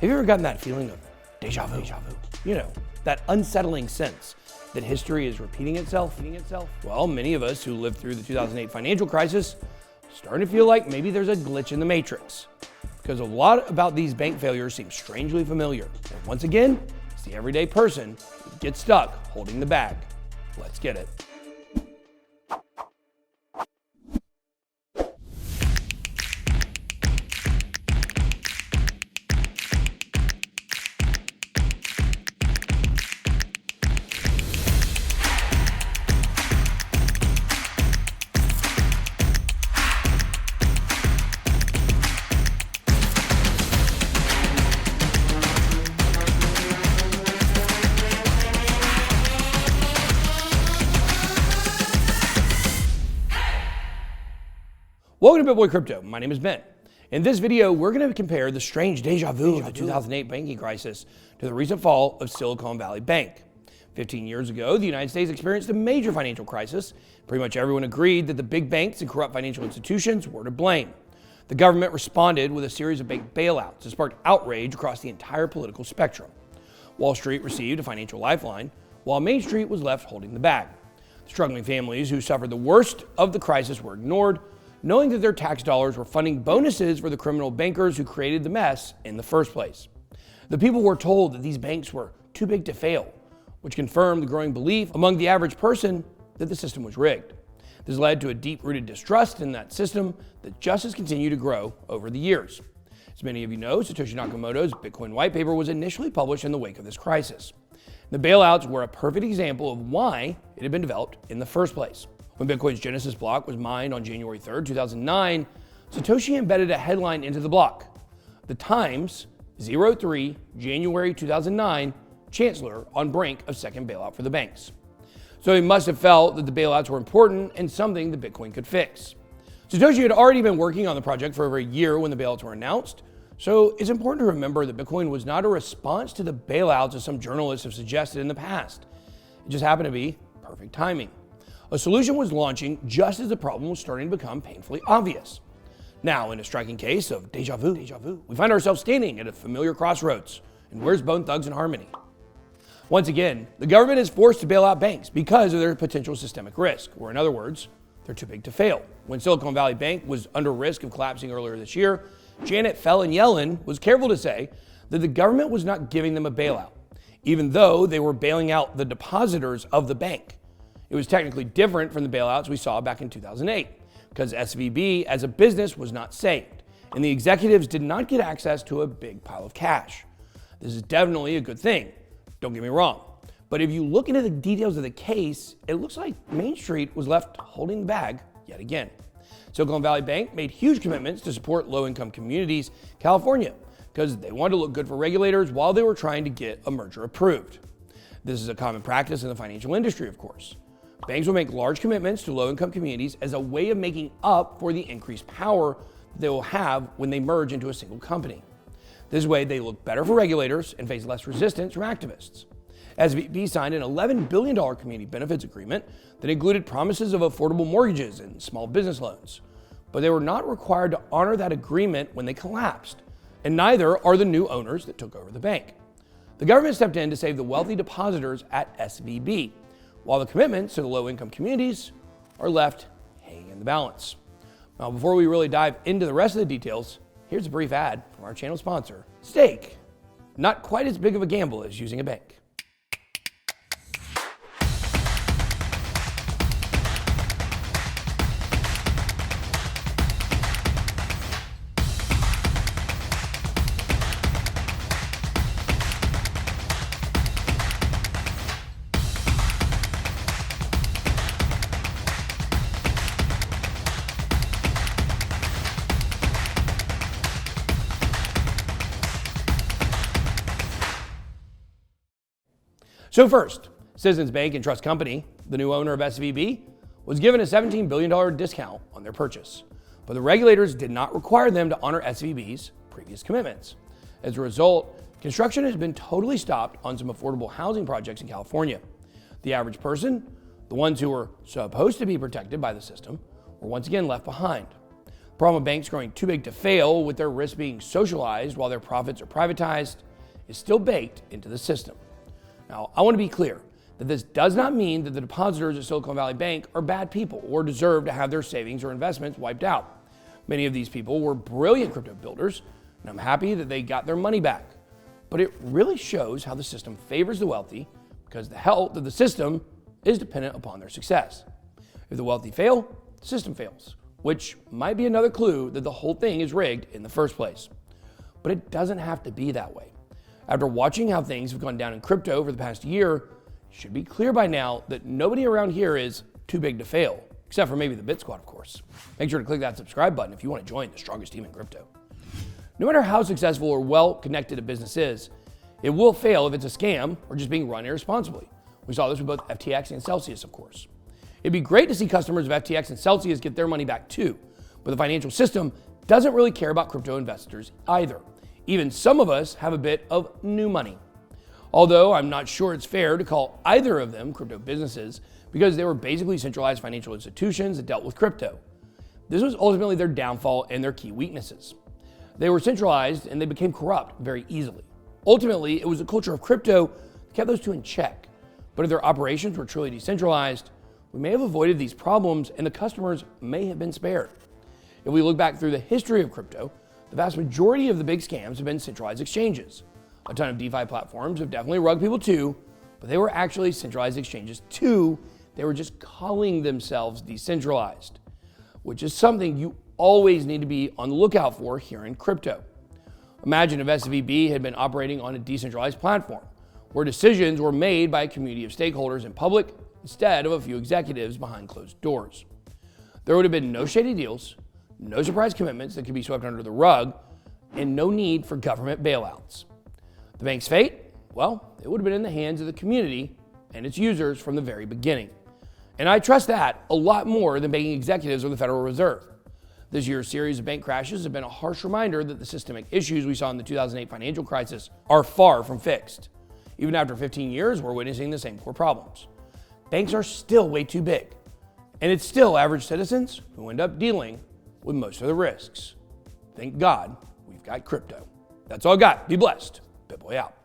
Have you ever gotten that feeling of deja vu? You know, that unsettling sense that history is repeating itself? Well, many of us who lived through the 2008 financial crisis starting to feel like maybe there's a glitch in the matrix, because a lot about these bank failures seems strangely familiar. And once again, it's the everyday person who gets stuck holding the bag. Let's get it. Welcome to BitBoy Crypto. My name is Ben. In this video, we're going to compare the strange deja vu of the 2008 banking crisis to the recent fall of Silicon Valley Bank. 15 years ago, the United States experienced a major financial crisis. Pretty much everyone agreed that the big banks and corrupt financial institutions were to blame. The government responded with a series of bank bailouts that sparked outrage across the entire political spectrum. Wall Street received a financial lifeline, while Main Street was left holding the bag. Struggling families who suffered the worst of the crisis were ignored, knowing that their tax dollars were funding bonuses for the criminal bankers who created the mess in the first place. The people were told that these banks were too big to fail, which confirmed the growing belief among the average person that the system was rigged. This led to a deep-rooted distrust in that system that just has continued to grow over the years. As many of you know, Satoshi Nakamoto's Bitcoin white paper was initially published in the wake of this crisis. The bailouts were a perfect example of why it had been developed in the first place. When Bitcoin's Genesis block was mined on January 3rd, 2009, Satoshi embedded a headline into the block: "The Times, 03 January 2009, Chancellor on brink of second bailout for the banks." So he must have felt that the bailouts were important and something that Bitcoin could fix. Satoshi had already been working on the project for over a year when the bailouts were announced, so it's important to remember that Bitcoin was not a response to the bailouts as some journalists have suggested in the past. It just happened to be perfect timing. A solution was launching just as the problem was starting to become painfully obvious. Now, in a striking case of deja vu, we find ourselves standing at a familiar crossroads. And where's Bone Thugs and Harmony? Once again, the government is forced to bail out banks because of their potential systemic risk, or in other words, they're too big to fail. When Silicon Valley Bank was under risk of collapsing earlier this year, Janet Yellen was careful to say that the government was not giving them a bailout, even though they were bailing out the depositors of the bank. It was technically different from the bailouts we saw back in 2008, because SVB as a business was not saved, and the executives did not get access to a big pile of cash. This is definitely a good thing, don't get me wrong. But if you look into the details of the case, it looks like Main Street was left holding the bag yet again. Silicon Valley Bank made huge commitments to support low-income communities in California, because they wanted to look good for regulators while they were trying to get a merger approved. This is a common practice in the financial industry, of course. Banks will make large commitments to low-income communities as a way of making up for the increased power they will have when they merge into a single company. This way, they look better for regulators and face less resistance from activists. SVB signed an $11 billion community benefits agreement that included promises of affordable mortgages and small business loans. But they were not required to honor that agreement when they collapsed, and neither are the new owners that took over the bank. The government stepped in to save the wealthy depositors at SVB, while the commitments to the low-income communities are left hanging in the balance. Now, before we really dive into the rest of the details, here's a brief ad from our channel sponsor, Stake. Not quite as big of a gamble as using a bank. So first, Citizens Bank and Trust Company, the new owner of SVB, was given a $17 billion discount on their purchase, but the regulators did not require them to honor SVB's previous commitments. As a result, construction has been totally stopped on some affordable housing projects in California. The average person, the ones who were supposed to be protected by the system, were once again left behind. The problem of banks growing too big to fail, with their risks being socialized while their profits are privatized, is still baked into the system. Now, I want to be clear that this does not mean that the depositors at Silicon Valley Bank are bad people or deserve to have their savings or investments wiped out. Many of these people were brilliant crypto builders, and I'm happy that they got their money back. But it really shows how the system favors the wealthy, because the health of the system is dependent upon their success. If the wealthy fail, the system fails, which might be another clue that the whole thing is rigged in the first place. But it doesn't have to be that way. After watching how things have gone down in crypto over the past year, it should be clear by now that nobody around here is too big to fail, except for maybe the BitSquad, of course. Make sure to click that subscribe button if you want to join the strongest team in crypto. No matter how successful or well-connected a business is, it will fail if it's a scam or just being run irresponsibly. We saw this with both FTX and Celsius, of course. It'd be great to see customers of FTX and Celsius get their money back too, but the financial system doesn't really care about crypto investors either. Even some of us have a bit of new money. Although I'm not sure it's fair to call either of them crypto businesses, because they were basically centralized financial institutions that dealt with crypto. This was ultimately their downfall and their key weaknesses. They were centralized and they became corrupt very easily. Ultimately, it was the culture of crypto that kept those two in check. But if their operations were truly decentralized, we may have avoided these problems and the customers may have been spared. If we look back through the history of crypto, the vast majority of the big scams have been centralized exchanges. A ton of DeFi platforms have definitely rugged people too, but they were actually centralized exchanges too. They were just calling themselves decentralized, which is something you always need to be on the lookout for here in crypto. Imagine if SVB had been operating on a decentralized platform, where decisions were made by a community of stakeholders in public instead of a few executives behind closed doors. There would have been no shady deals, no surprise commitments that could be swept under the rug, and no need for government bailouts. The bank's fate? Well, it would have been in the hands of the community and its users from the very beginning. And I trust that a lot more than banking executives or the Federal Reserve. This year's series of bank crashes have been a harsh reminder that the systemic issues we saw in the 2008 financial crisis are far from fixed. Even after 15 years, we're witnessing the same core problems. Banks are still way too big, and it's still average citizens who end up dealing with most of the risks. Thank God we've got crypto. That's all I got. Be blessed. BitBoy out.